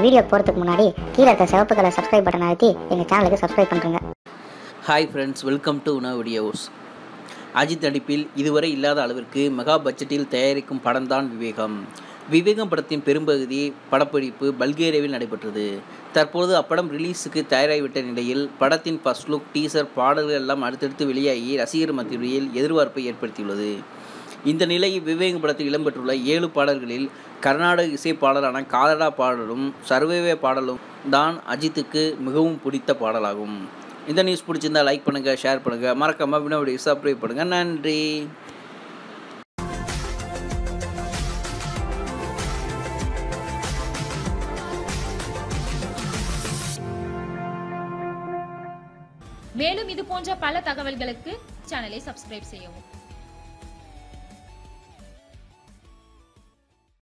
Video போகிறதுக்கு முன்னாடி கீழே இருக்க சிவப்பு கலர் சப்ஸ்கிரைப் பட்டன் அழுத்தி எங்கள் சேனலுக்கு சப்ஸ்கிரைப் பண்ணுறேங்க. ஹாய் ஃப்ரெண்ட்ஸ், வெல்கம் டு உணவு வீடியோஸ். அஜித் நடிப்பில் இதுவரை இல்லாத அளவிற்கு மெகா பட்ஜெட்டில் தயாரிக்கும் படம்தான் விவேகம். விவேகம் படத்தின் பெரும்பகுதி படப்பிடிப்பு பல்கேரியாவில் நடைபெற்றது. தற்போது அப்படம் ரிலீஸுக்கு தயாராகிவிட்ட நிலையில் படத்தின் ஃபர்ஸ்ட் லுக், டீசர், பாடல்கள் எல்லாம் அடுத்தடுத்து வெளியாகி ரசிகர் மத்தியில் எதிர்பார்ப்பை ஏற்படுத்தியுள்ளது. இந்த நிலையில் விவேகம் படத்தில் இடம்பெற்றுள்ள 7 பாடல்களில் கர்நாடக இசை பாடலான காதடா பாடலும் சர்வேவே பாடலும் தான் அஜித்துக்கு மிகவும் பிடித்த பாடலாகும். இந்த நியூஸ் பிடிச்சிருந்தா லைக் பண்ணுங்கள், ஷேர் பண்ணுங்கள், மறக்காம வீடியோ சப்ஸ்கிரைப் பண்ணுங்கள். நன்றி. மேலும் இது போன்ற பல தகவல்களுக்கு சேனலை சப்ஸ்கிரைப் செய்யவும்.